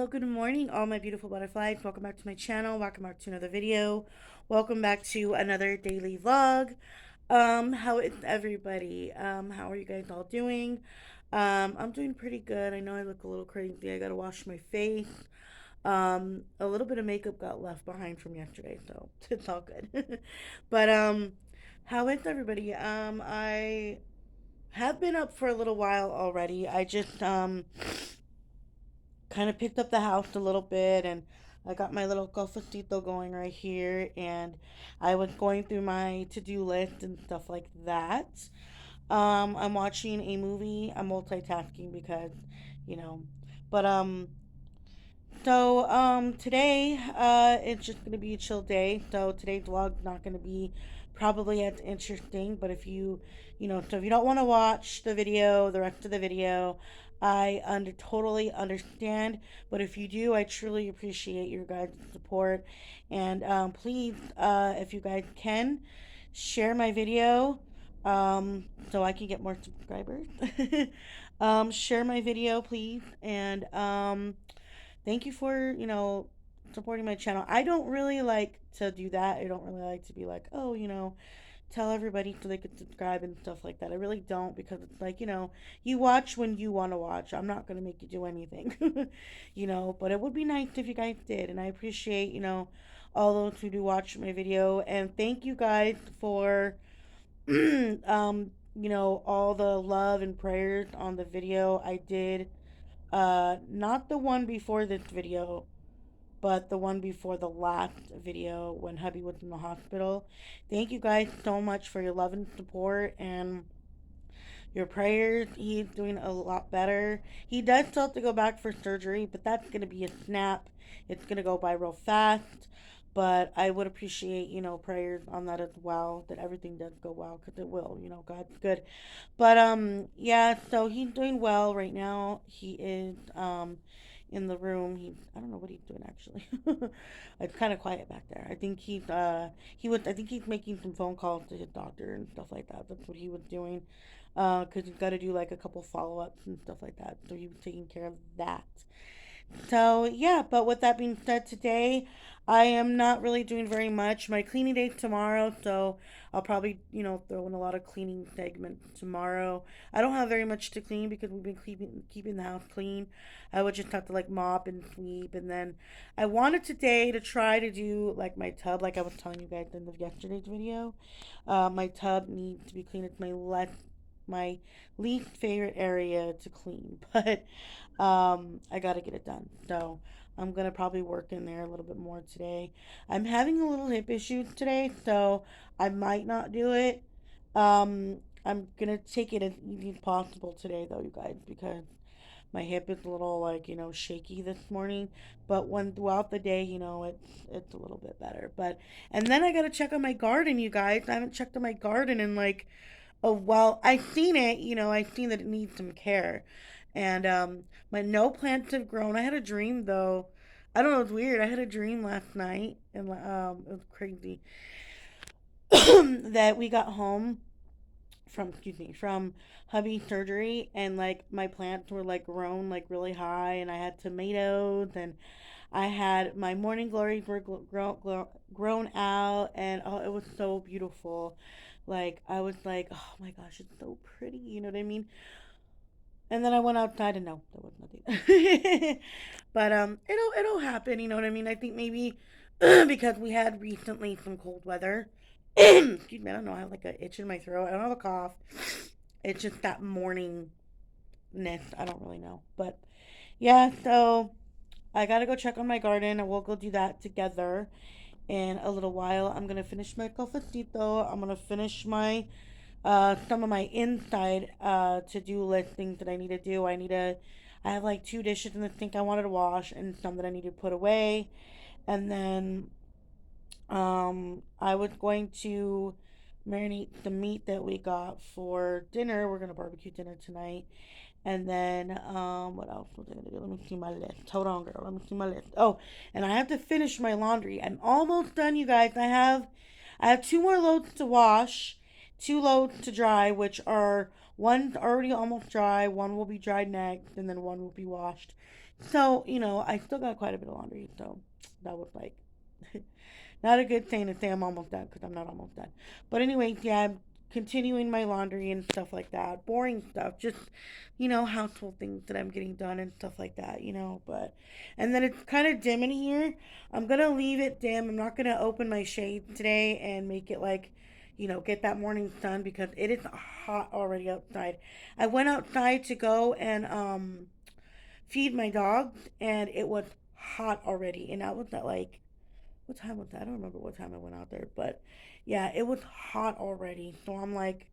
Well, good morning, all my beautiful butterflies. Welcome back to my channel. Welcome back to another video. Welcome back to another daily vlog. How is everybody? How are you guys all doing? I'm doing pretty good. I know I look a little crazy. I gotta wash my face. A little bit of makeup got left behind from yesterday, so it's all good. But how is everybody? I have been up for a little while already. I just kind of picked up the house a little bit, and I got my little cafecito going right here, and I was going through my to-do list and stuff like that. I'm watching a movie. I'm multitasking because, you know, but today it's just gonna be a chill day. So today's vlog's not gonna be probably as interesting, but if you don't want to watch the video, the rest of the video, I totally understand. But if you do, I truly appreciate your guys' support, and please, if you guys can, share my video, so I can get more subscribers. Share my video, please, and thank you for, supporting my channel. I don't really like to do that. I don't really like to be like, oh, tell everybody so they could subscribe and stuff like that. I really don't, because it's like, you watch when you want to watch. I'm not going to make you do anything, but it would be nice if you guys did. And I appreciate, all those who do watch my video. And thank you guys for, all the love and prayers on the video I did, not the one before this video, but the one before the last video when hubby was in the hospital. Thank you guys so much for your love and support and your prayers. He's doing a lot better. He does still have to go back for surgery, but that's going to be a snap. It's going to go by real fast. But I would appreciate, prayers on that as well, that everything does go well, because it will, God's good. But, yeah, so he's doing well right now. He is, in the room. I don't know what he's doing actually. It's kind of quiet back there. I think I think he's making some phone calls to his doctor and stuff like that. That's what he was doing. Cause he's got to do like a couple follow ups and stuff like that. So he was taking care of that. So yeah, but with that being said, today I am not really doing very much. My cleaning day tomorrow, so I'll probably throw in a lot of cleaning segments tomorrow. I don't have very much to clean because we've been keeping the house clean. I would just have to like mop and sweep, and then I wanted today to try to do like my tub, like I was telling you guys in the yesterday's video. My tub needs to be clean. It's my least favorite area to clean, but I got to get it done. So I'm going to probably work in there a little bit more today. I'm having a little hip issues today, so I might not do it. I'm going to take it as easy as possible today, though, you guys, because my hip is a little like shaky this morning, but when throughout the day it's a little bit better. But and then I gotta check on my garden, you guys. I haven't checked on my garden in like, oh, well, I've seen it, I've seen that it needs some care. And my no plants have grown. I had a dream though. I don't know, it's weird. I had a dream last night, and it was crazy. That we got home from, excuse me, from hubby surgery, and like my plants were like grown like really high, and I had tomatoes, and I had my morning glories were grown out, and oh, it was so beautiful. Like I was like, oh my gosh, it's so pretty. You know what I mean? And then I went outside, and no, there was nothing. But it'll happen. You know what I mean? I think maybe because we had recently some cold weather. Excuse me. I don't know. I have like an itch in my throat. I don't have a cough. It's just that morningness. I don't really know, but yeah. So I gotta go check on my garden, and we'll go do that together in a little while. I'm gonna finish my cafecito. I'm gonna finish my some of my inside to do list things that I need to do. I have like two dishes in the sink I wanted to wash, and some that I need to put away. And then I was going to marinate the meat that we got for dinner. We're gonna barbecue dinner tonight. And then, what else was I gonna do? Let me see my list. Hold on, girl. Let me see my list. Oh, and I have to finish my laundry. I'm almost done, you guys. I have two more loads to wash, two loads to dry, which are one already almost dry, one will be dried next, and then one will be washed So, I still got quite a bit of laundry. So that was like not a good thing to say I'm almost done because I'm not almost done. But anyway, yeah, I'm continuing my laundry and stuff like that. Boring stuff, just household things that I'm getting done and stuff like that. But and then it's kind of dim in here. I'm gonna leave it dim. I'm not gonna open my shade today and make it like, get that morning sun because it is hot already outside. I went outside to go and feed my dogs and it was hot already, and I was at like what time was that? I don't remember what time I went out there, but yeah, it was hot already. So I'm like,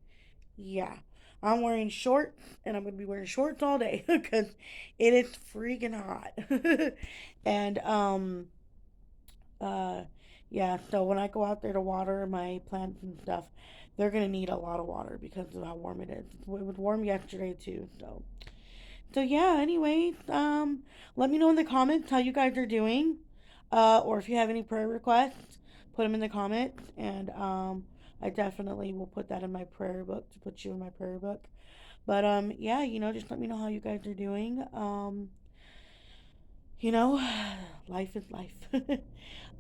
yeah, I'm wearing shorts and I'm gonna be wearing shorts all day because it is freaking hot. and uh yeah, so when I go out there to water my plants and stuff, they're gonna need a lot of water because of how warm it is. It was warm yesterday too, so yeah, anyways, let me know in the comments how you guys are doing. Or if you have any prayer requests, put them in the comments, and I definitely will put that in my prayer book to put you in my prayer book. But yeah, just let me know how you guys are doing. You know, life is life.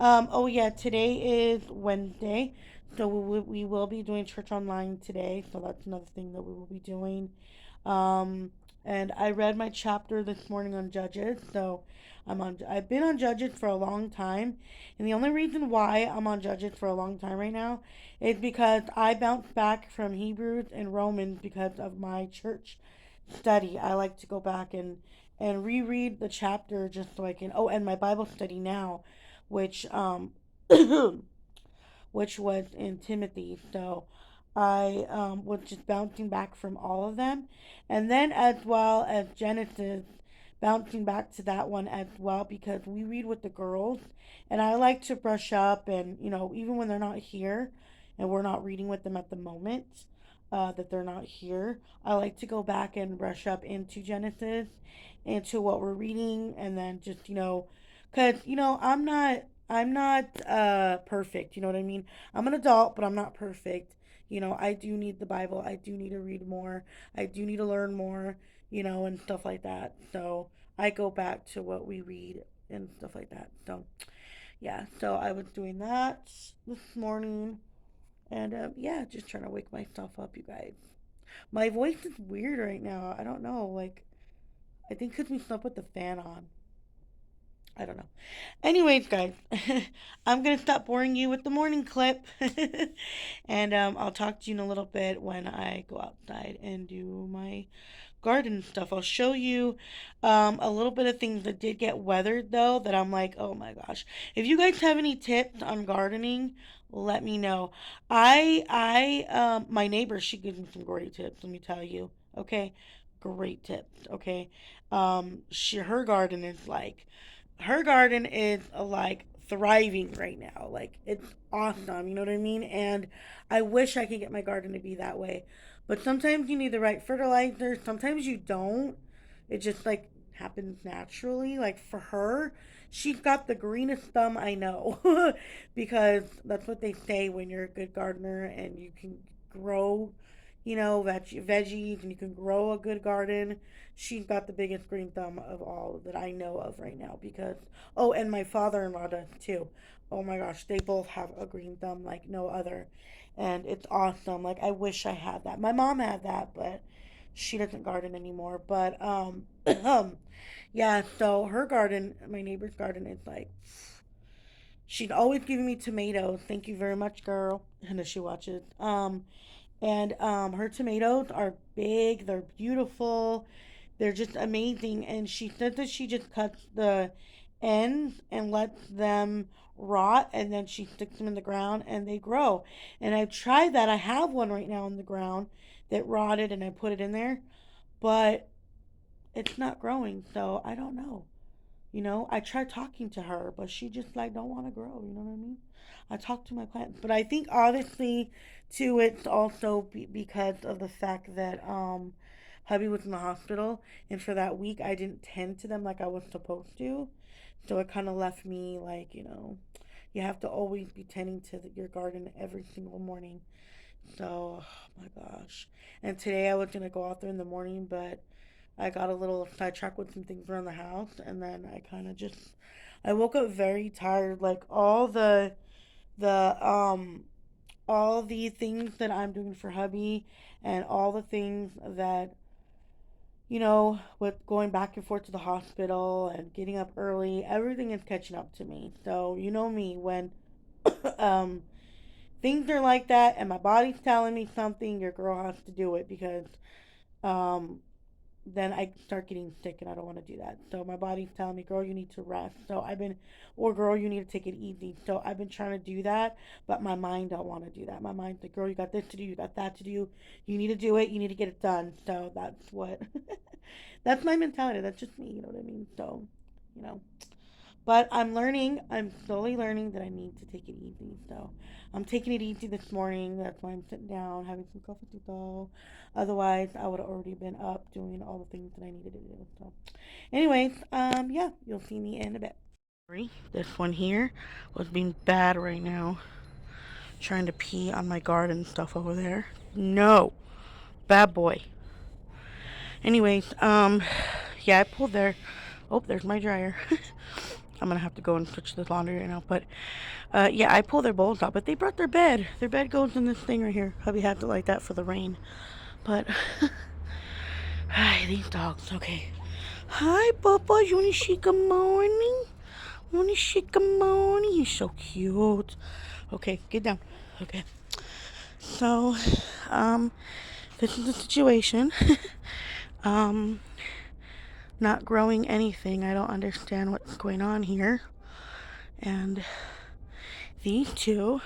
Oh yeah, today is Wednesday, so we will be doing church online today. So that's another thing that we will be doing. Um, and I read my chapter this morning on Judges, so I've been on Judges for a long time, and the only reason why I'm on Judges for a long time right now is because I bounced back from Hebrews and Romans because of my church study. I like to go back and reread the chapter just so I can. Oh, and my Bible study now, which which was in Timothy. So I was just bouncing back from all of them. And then, as well as Genesis, bouncing back to that one as well because we read with the girls. And I like to brush up, and, even when they're not here and we're not reading with them at the moment. That they're not here. I like to go back and brush up into Genesis, into what we're reading, and then just cause I'm not perfect. You know what I mean? I'm an adult, but I'm not perfect. I do need the Bible. I do need to read more. I do need to learn more, and stuff like that. So I go back to what we read and stuff like that. So yeah, so I was doing that this morning, and yeah, just trying to wake myself up, you guys. My voice is weird right now. I don't know. Like, I think because we slept with the fan on. I don't know. Anyways, guys, I'm gonna stop boring you with the morning clip, and I'll talk to you in a little bit when I go outside and do my garden stuff. I'll show you a little bit of things that did get weathered though. That I'm like, oh my gosh! If you guys have any tips on gardening, let me know. My neighbor, she gives me some great tips. Let me tell you. Okay, great tips. Okay, her garden is like like thriving right now. Like it's awesome, you know what I mean? And I wish I could get my garden to be that way. But sometimes you need the right fertilizer, sometimes you don't. It just like happens naturally. Like for her, she's got the greenest thumb I know. Because that's what they say when you're a good gardener and you can grow, veggies, and you can grow a good garden. She's got the biggest green thumb of all that I know of right now because oh, and my father-in-law does too. Oh my gosh, they both have a green thumb like no other. And it's awesome. Like I wish I had that. My mom had that, but she doesn't garden anymore. But yeah, so her garden, my neighbor's garden is like she'd always give me tomatoes. Thank you very much, girl. I know she watches. And her tomatoes are big, they're beautiful, they're just amazing. And she said that she just cuts the ends and lets them rot, and then she sticks them in the ground and they grow. And I've tried that. I have one right now in the ground that rotted, and I put it in there, but it's not growing, so I don't know. I tried talking to her, but she just like don't want to grow. You know what I mean? I talk to my plants, but I think obviously, too, it's also because of the fact that hubby was in the hospital, and for that week I didn't tend to them like I was supposed to, so it kind of left me like you have to always be tending to your garden every single morning. So, oh my gosh. And today I was gonna go out there in the morning, but I got a little sidetracked with some things around the house, and then I kind of just I woke up very tired. Like the all the things that I'm doing for hubby, and all the things that with going back and forth to the hospital and getting up early, everything is catching up to me. So you know me when um things are like that and my body's telling me something, your girl has to do it because um then I start getting sick and I don't want to do that. So my body's telling me, girl, you need to rest. Or girl, you need to take it easy. So I've been trying to do that, but my mind don't want to do that. My mind's like, girl, you got this to do, you got that to do. You need to do it. You need to get it done. So that's what, that's my mentality. That's just me. You know what I mean? So, you know. But I'm slowly learning that I need to take it easy. So I'm taking it easy this morning. That's why I'm sitting down, having some coffee to. Otherwise, I would have already been up doing all the things that I needed to do. So, anyways, yeah, you'll see me in a bit. This one here was being bad right now, trying to pee on my garden stuff over there. No, bad boy. Anyways, yeah, I pulled their. Oh, there's my dryer. I'm gonna have to go and switch this laundry right now. But yeah, I pulled their bowls out, but they brought their bed. Their bed goes in this thing right here. Hubby had to like that for the rain. But hi, these dogs. Okay. Hi, Bubba. You wanna say good morning? Wanna say good morning? You're so cute. Okay, get down. Okay. So, this is the situation. um, not growing anything. I don't understand what's going on here. And these two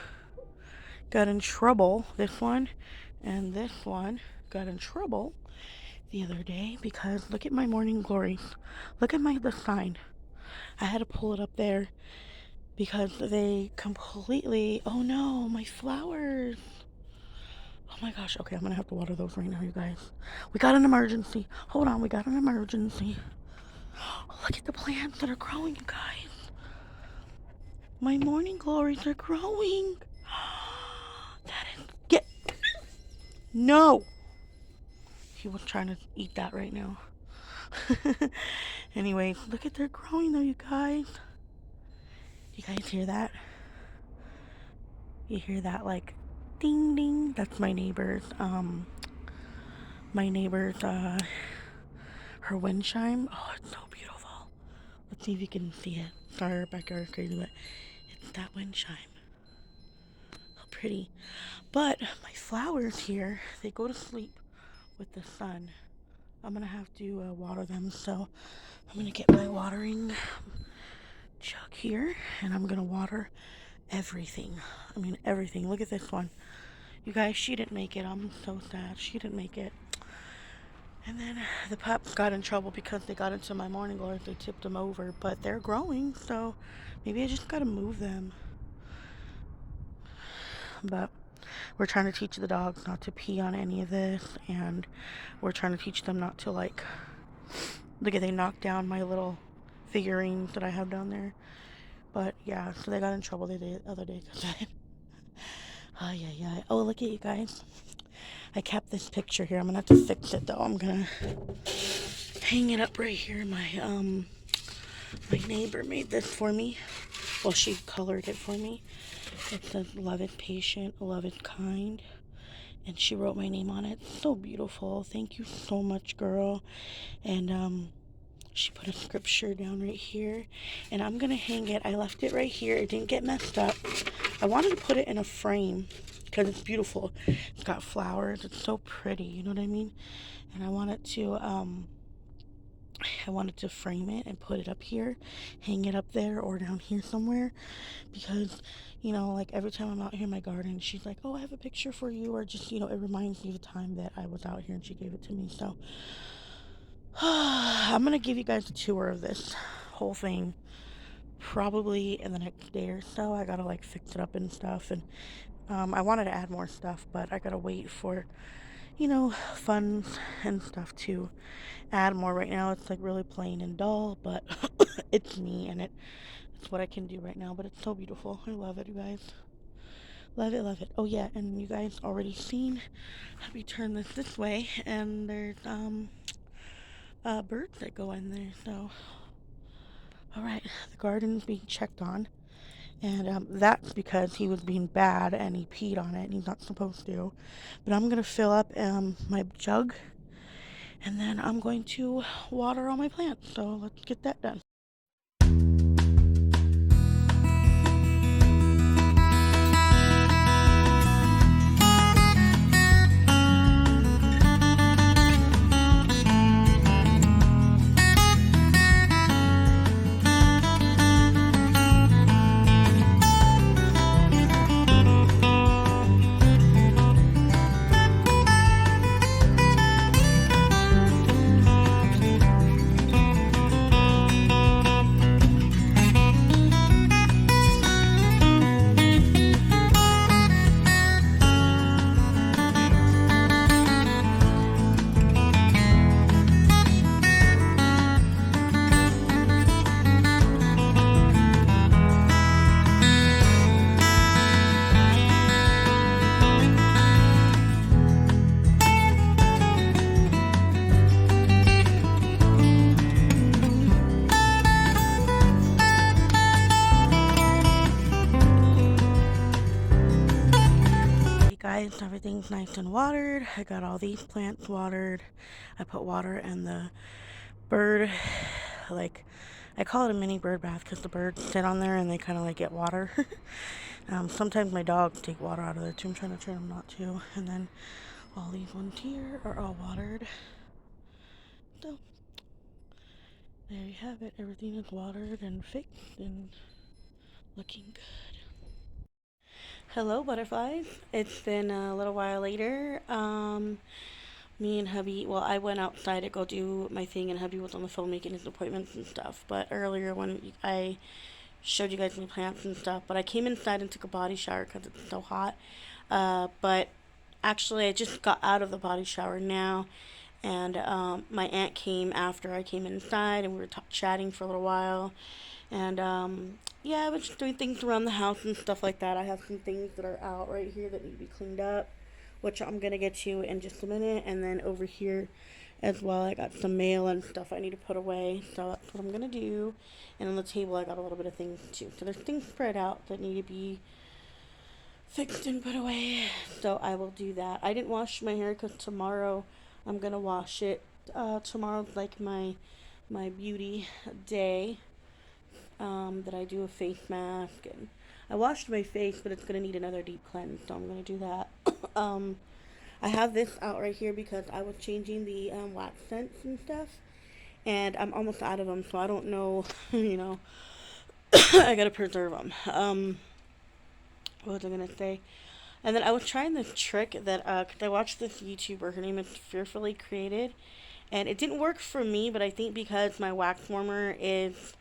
got in trouble. This one and this one got in trouble the other day because look at my morning glories. Look at the sign. I had to pull it up there because they completely. Oh no, my flowers. Oh my gosh. Okay, I'm gonna have to water those right now, you guys. We got an emergency. Hold on, we got an emergency. Oh, look at the plants that are growing, you guys. My morning glories are growing. That is. Get. No. He was trying to eat that right now. Anyways, look at they're growing though, you guys. You guys hear that? You hear that like ding ding? That's my neighbor's her wind chime. Oh, it's so beautiful. Let's see if you can see it. Sorry, Rebecca, is crazy, but it's that wind chime. So pretty. But my flowers here, they go to sleep with the sun. I'm gonna have to water them, so I'm gonna get my watering jug here and I'm gonna water everything. I mean, everything. Look at this one. You guys, she didn't make it. I'm so sad. She didn't make it. And then the pups got in trouble because they got into my morning glory. They tipped them over, but they're growing, so maybe I just gotta move them. But we're trying to teach the dogs not to pee on any of this, and we're trying to teach them not to like. Look at they knocked down my little figurines that I have down there. But yeah, so they got in trouble the other day because I. Oh yeah. Oh, look at you guys. I kept this picture here. I'm gonna have to fix it though. I'm gonna hang it up right here. My neighbor made this for me. Well, she colored it for me. It says "Love it patient, love it kind," and she wrote my name on it. So beautiful. Thank you so much, girl. And she put a scripture down right here, and I'm gonna hang it. I left it right here. It didn't get messed up. I wanted to put it in a frame because it's beautiful. It's got flowers. It's so pretty. You know what I mean? And I wanted to frame it and put it up here, hang it up there or down here somewhere, because like every time I'm out here in my garden, she's like, "Oh, I have a picture for you," or just it reminds me of the time that I was out here and she gave it to me. So I'm gonna give you guys a tour of this whole thing probably in the next day or so. I gotta like fix it up and stuff, and I wanted to add more stuff, but I gotta wait for funds and stuff to add more. Right now it's like really plain and dull, but it's me and it's what I can do right now. But it's so beautiful. I love it, you guys. Love it. Oh yeah, and you guys already seen. Let me turn this way, and there's birds that go in there. So, all right, the garden's being checked on. And that's because he was being bad and he peed on it and he's not supposed to. But I'm going to fill up my jug and then I'm going to water all my plants. So let's get that done. Guys, everything's nice and watered. I got all these plants watered. I put water in the bird, like, I call it a mini bird bath because the birds sit on there and they kind of like get water. Sometimes my dogs take water out of there too. I'm trying to train them not to. And then all these ones here are all watered. So, there you have it. Everything is watered and fixed and looking good. Hello, butterflies. It's been a little while later. Me and hubby, well, I went outside to go do my thing, and hubby was on the phone making his appointments and stuff. But earlier, when I showed you guys my plants and stuff, but I came inside and took a body shower because it's so hot. But actually, I just got out of the body shower now, and my aunt came after I came inside, and we were chatting for a little while. And yeah, I was just doing things around the house and stuff like that. I have some things that are out right here that need to be cleaned up, which I'm gonna get to in just a minute. And then over here as well, I got some mail and stuff I need to put away. So that's what I'm gonna do. And on the table, I got a little bit of things too. So there's things spread out that need to be fixed and put away. So I will do that. I didn't wash my hair because tomorrow I'm gonna wash it. Tomorrow's like my beauty day. That I do a face mask, and I washed my face, but it's gonna need another deep cleanse, so I'm gonna do that. I have this out right here because I was changing the wax scents and stuff, and I'm almost out of them, so I don't know, you know, I gotta preserve them. What was I gonna say? And then I was trying this trick that, cause I watched this YouTuber, her name is Fearfully Created, and it didn't work for me, but I think because my wax warmer is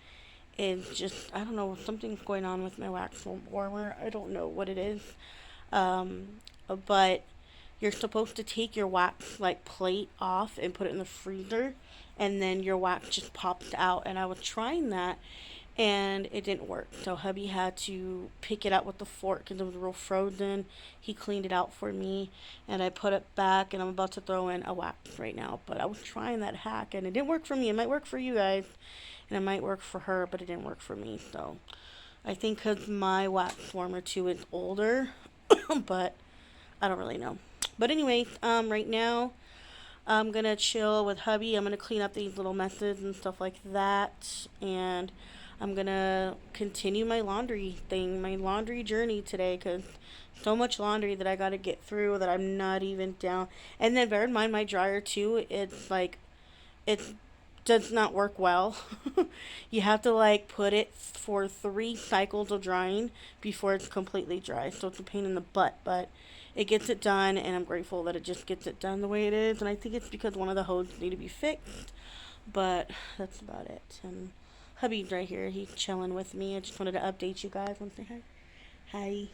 just, I don't know, something's going on with my wax warmer. I don't know what it is. Um, but you're supposed to take your wax like plate off and put it in the freezer, and then your wax just pops out. And I was trying that, and it didn't work. So hubby had to pick it up with the fork because it was real frozen. He cleaned it out for me, and I put it back, and I'm about to throw in a wax right now. But I was trying that hack, and it didn't work for me. It might work for you guys, and it might work for her, but it didn't work for me. So I think because my wax warmer too is older, but I don't really know. But anyway, right now I'm gonna chill with hubby. I'm gonna clean up these little messes and stuff like that, and I'm gonna continue my laundry thing, my laundry journey today, because so much laundry that I gotta get through that I'm not even down. And then bear in mind, my dryer too, it's like, it does not work well. You have to like put it for 3 cycles of drying before it's completely dry. So it's a pain in the butt, but it gets it done, and I'm grateful that it just gets it done the way it is. And I think it's because one of the hoses need to be fixed, but that's about it. And hubby's right here. He's chilling with me. I just wanted to update you guys. Want to say hi? Hi.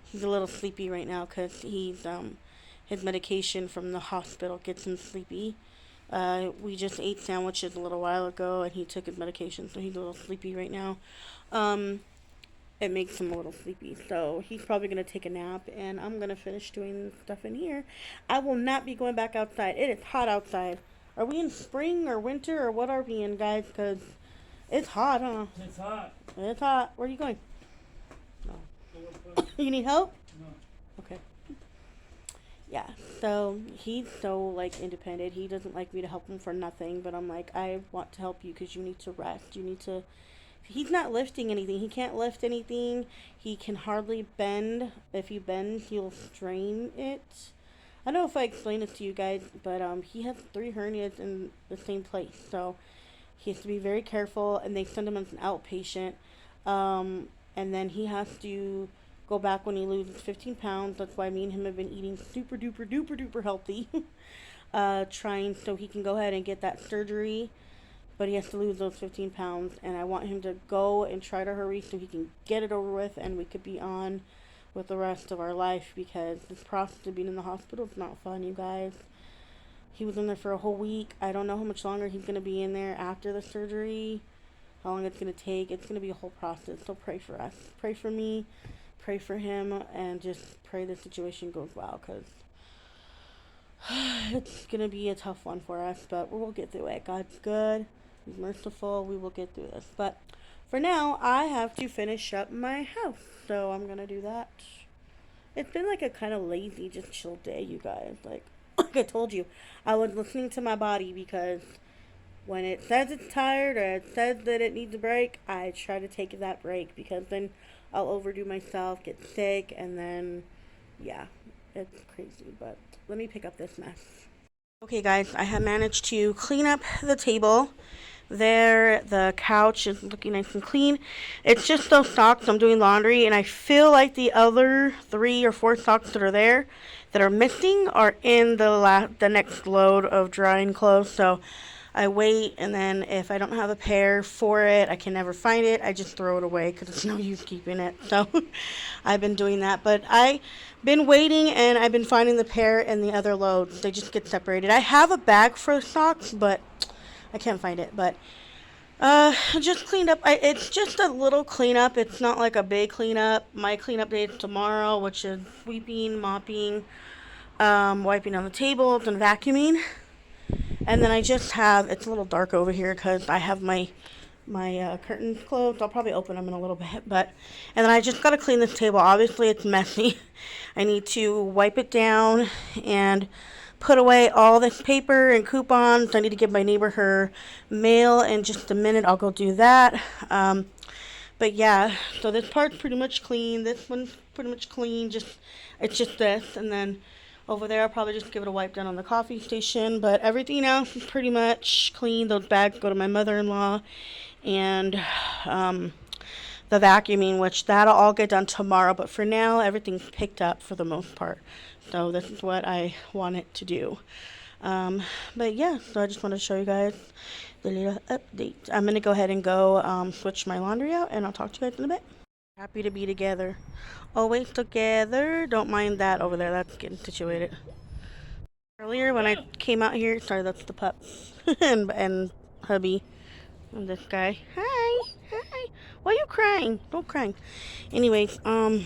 He's a little sleepy right now because his medication from the hospital gets him sleepy. We just ate sandwiches a little while ago, and he took his medication, so he's a little sleepy right now. It makes him a little sleepy, so he's probably gonna take a nap, and I'm gonna finish doing stuff in here. I will not be going back outside. It is hot outside. Are we in spring or winter or what are we in, guys? Because it's hot, huh? It's hot. It's hot. Where are you going? No. You need help? No. Okay. Yeah, so he's so like independent. He doesn't like me to help him for nothing, but I'm like, I want to help you because you need to rest. You need to. He's not lifting anything. He can't lift anything. He can hardly bend. If he bends, he'll strain it. I don't know if I explained it to you guys, but he has 3 hernias in the same place, so he has to be very careful. And they send him as an outpatient, and then he has to go back when he loses 15 pounds. That's why me and him have been eating super duper duper duper healthy, trying so he can go ahead and get that surgery. But he has to lose those 15 pounds, and I want him to go and try to hurry so he can get it over with, and we could be on with the rest of our life, because this process of being in the hospital is not fun, you guys. He was in there for a whole week. I don't know how much longer he's going to be in there after the surgery, how long it's going to take. It's going to be a whole process, so pray for us. Pray for me, pray for him, and just pray the situation goes well, because it's going to be a tough one for us, but we'll get through it. God's good. He's merciful. We will get through this. But for now, I have to finish up my house, so I'm going to do that. It's been like a kind of lazy, just chill day, you guys. Like I told you, I was listening to my body, because when it says it's tired or it says that it needs a break, I try to take that break, because then I'll overdo myself, get sick, and then, yeah, it's crazy. But let me pick up this mess. Okay, guys, I have managed to clean up the table. There, the couch is looking nice and clean. It's just those socks. I'm doing laundry, and I feel like the other 3 or 4 socks that are there that are missing are in the next load of drying clothes. So I wait, and then if I don't have a pair for it, I can never find it, I just throw it away because it's no use keeping it. So I've been doing that. But I've been waiting, and I've been finding the pair and the other loads. They just get separated. I have a bag for socks, but I can't find it. But just cleaned up. It's just a little cleanup. It's not like a big cleanup. My cleanup day is tomorrow, which is sweeping, mopping, wiping on the tables, and vacuuming. And then I just have, it's a little dark over here because I have my curtains closed. I'll probably open them in a little bit. And then I just got to clean this table. Obviously, it's messy. I need to wipe it down and put away all this paper and coupons. I need to give my neighbor her mail in just a minute. I'll go do that. But yeah, so this part's pretty much clean. This one's pretty much clean. It's just this. And then over there, I'll probably just give it a wipe down on the coffee station. But everything else is pretty much clean. Those bags go to my mother-in-law. And the vacuuming, which that'll all get done tomorrow. But for now, everything's picked up for the most part. So this is what I wanted to do. But yeah, so I just want to show you guys the little update. I'm going to go ahead and go switch my laundry out, and I'll talk to you guys in a bit. Happy to be together. Always together. Don't mind that over there. That's getting situated. Earlier when I came out here, sorry, that's the pups and hubby and this guy. Hi. Hi. Why are you crying? Don't cry. Anyways, whoa,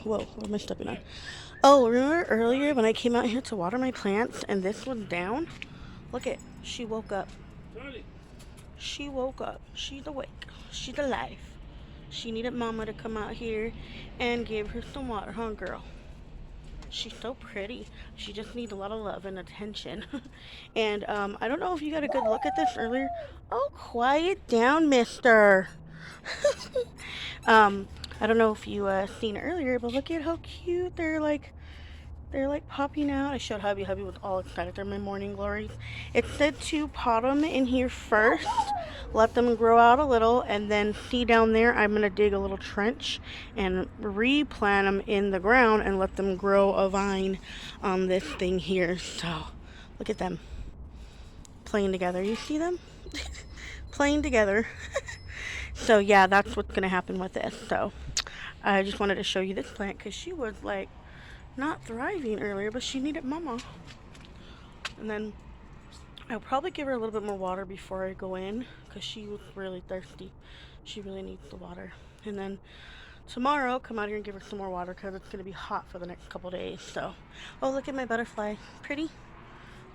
what am I stepping on? Oh, remember earlier when I came out here to water my plants and this was down? Look at, she woke up. She woke up. She's awake. She's alive. She needed mama to come out here and give her some water, huh, girl? She's so pretty. She just needs a lot of love and attention. And I don't know if you got a good look at this earlier. Oh, quiet down, mister. I don't know if you seen earlier, but look at how cute they're like popping out. I showed hubby. Hubby was all excited. They're my morning glories. It said to pot them in here first, let them grow out a little, and then see down there, I'm going to dig a little trench and replant them in the ground and let them grow a vine on this thing here. So look at them playing together. You see them? Playing together. So yeah, that's what's going to happen with this. So I just wanted to show you this plant because she was like not thriving earlier, but she needed mama. And then I'll probably give her a little bit more water before I go in because she was really thirsty. She really needs the water. And then tomorrow, come out here and give her some more water because it's going to be hot for the next couple days. So, oh, look at my butterfly. Pretty?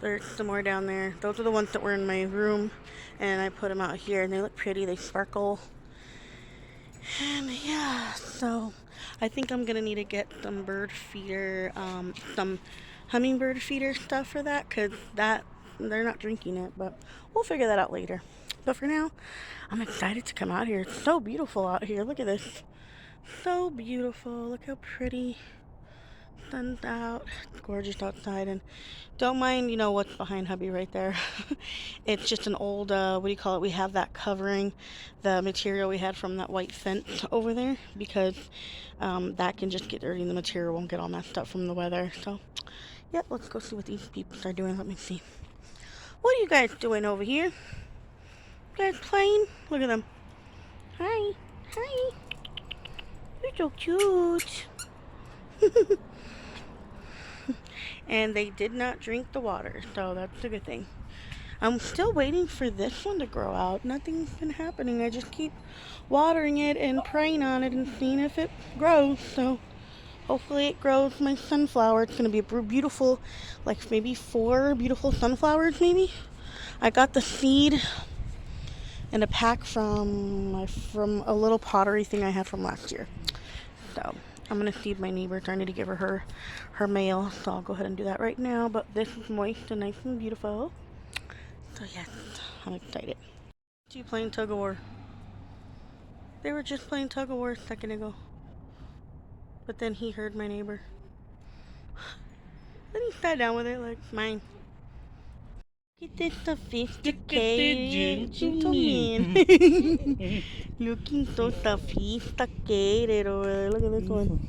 There's some more down there. Those are the ones that were in my room, and I put them out here, and they look pretty. They sparkle. And yeah, so I think I'm gonna need to get some bird feeder, some hummingbird feeder stuff for that, because that they're not drinking it, but we'll figure that out later. But for now, I'm excited to come out here. It's so beautiful out here. Look at this. So beautiful. Look how pretty. Sun's out. It's gorgeous outside. And don't mind, what's behind hubby right there. It's just an old, what do you call it? We have that covering the material we had from that white fence over there, because that can just get dirty and the material won't get all messed up from the weather. So, yep, let's go see what these people are doing. Let me see. What are you guys doing over here? You guys playing? Look at them. Hi. Hi. You're so cute. And they did not drink the water, so that's a good thing. I'm still waiting for this one to grow out. Nothing's been happening. I just keep watering it and praying on it and seeing if it grows. So hopefully it grows my sunflower. It's going to be a beautiful, like maybe 4 beautiful sunflowers maybe. I got the seed in a pack from a little pottery thing I had from last year. So I'm going to feed my neighbor, trying to give her mail. So I'll go ahead and do that right now. But this is moist and nice and beautiful. So yes, I'm excited. You playing tug of war? They were just playing tug of war a second ago. But then he heard my neighbor. Then he sat down with it like, mine. Look at this sophisticated gentleman. Looking so sophisticated over there. Look at this one.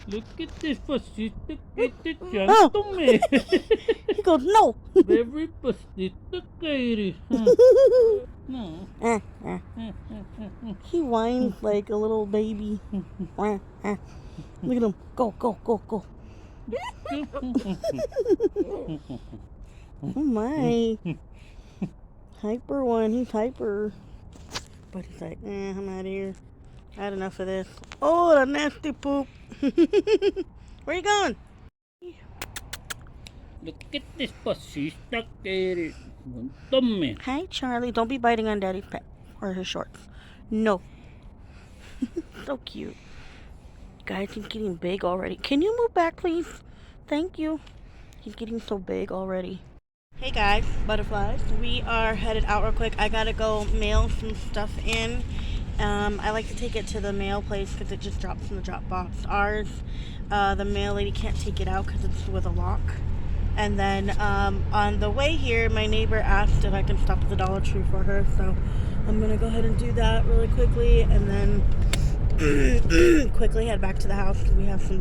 Look at this sophisticated gentleman. He goes, no. Very sophisticated. No. He whines like a little baby. Look at him. Go, go, go, go. Oh my. Hyper one. He's hyper. But he's like, I'm out of here. I had enough of this. Oh, the nasty poop. Where you going? Look at this sophisticated gentleman. Hi, Charlie. Don't be biting on Daddy's pet or his shorts. No. So cute. Guys, he's getting big already. Can you move back, please? Thank you. He's getting so big already. Hey guys, butterflies. We are headed out real quick. I gotta go mail some stuff in. I like to take it to the mail place because it just drops in the drop box. Ours, the mail lady can't take it out because it's with a lock. And then on the way here, my neighbor asked if I can stop at the Dollar Tree for her. So I'm gonna go ahead and do that really quickly, and then quickly head back to the house.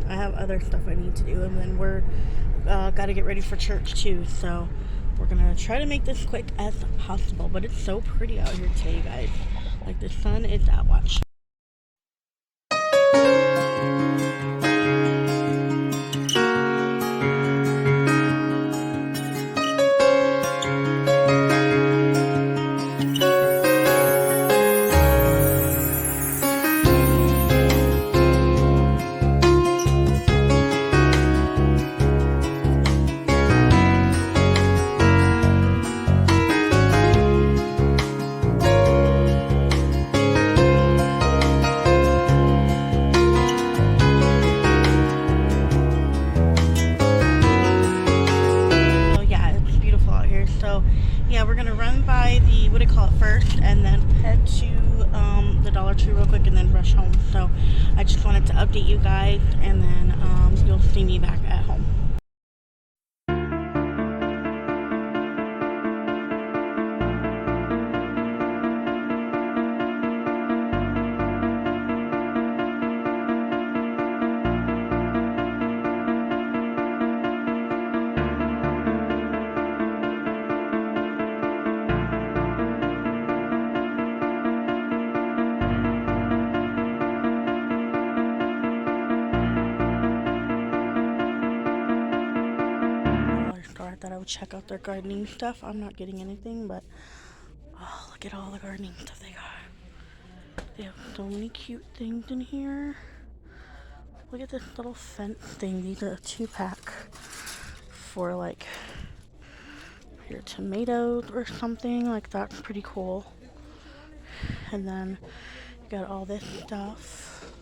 I have other stuff I need to do, and then we're gotta get ready for church too. So we're gonna try to make this quick as possible. But it's so pretty out here today, guys. Like the sun is out. Watch. I just wanted to update you guys, and then you'll see me back at home. That I would check out their gardening stuff. I'm not getting anything, but oh, look at all the gardening stuff they got. They have so many cute things in here. Look at this little fence thing. These are a 2-pack for like your tomatoes or something. Like, that's pretty cool. And then you got all this stuff.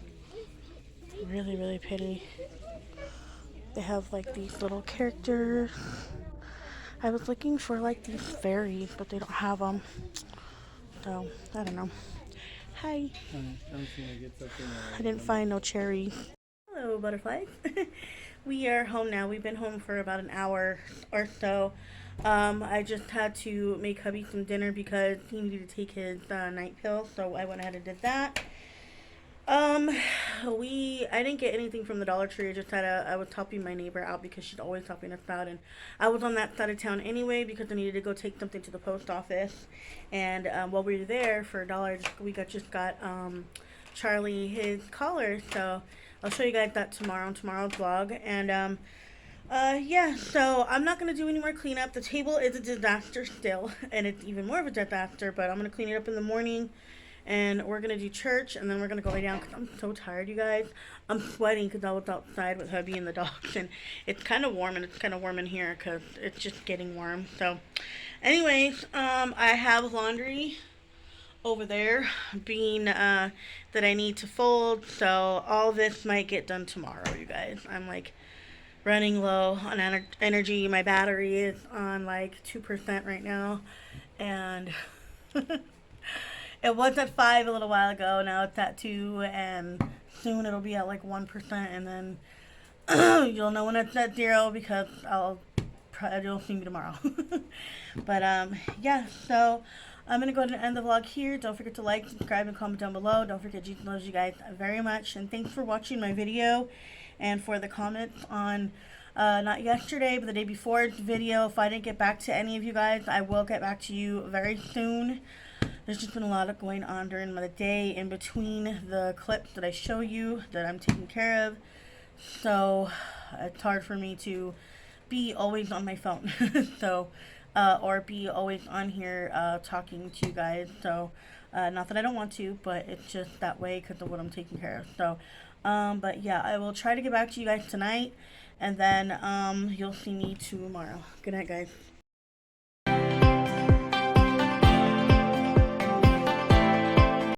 Really, really pretty. They have like these little characters. I was looking for like these fairies, but they don't have them. So, I don't know. Hi. I didn't find no cherries. Hello, butterflies. We are home now. We've been home for about an hour or so. I just had to make hubby some dinner because he needed to take his night pill, so I went ahead and did that. I didn't get anything from the Dollar Tree. I was helping my neighbor out because she's always helping us out, and I was on that side of town anyway because I needed to go take something to the post office. And while we were there for $1, we just got Charlie his collar. So I'll show you guys that tomorrow on tomorrow's vlog. And yeah, so I'm not going to do any more cleanup. The table is a disaster still, and it's even more of a disaster, but I'm going to clean it up in the morning, and we're going to do church, and then we're going to go lay down because I'm so tired, you guys. I'm sweating because I was outside with hubby and the dogs, and it's kind of warm, and it's kind of warm in here because it's just getting warm. So anyways, I have laundry over there being that I need to fold, so all this might get done tomorrow, you guys. I'm like running low on energy. My battery is on like 2% right now, and it was at 5 a little while ago. Now it's at 2, and soon it'll be at like 1%, and then you'll know when it's at 0 because you'll see me tomorrow. But yeah, so I'm gonna go ahead and end the vlog here. Don't forget to like, subscribe, and comment down below. Don't forget, Jesus loves you guys very much, and thanks for watching my video and for the comments on not yesterday but the day before's video. If I didn't get back to any of you guys, I will get back to you very soon. There's just been a lot of going on during the day in between the clips that I show you that I'm taking care of, so it's hard for me to be always on my phone. So or be always on here talking to you guys. So not that I don't want to, but it's just that way because of what I'm taking care of. So but yeah, I will try to get back to you guys tonight, and then you'll see me tomorrow. Good night, guys.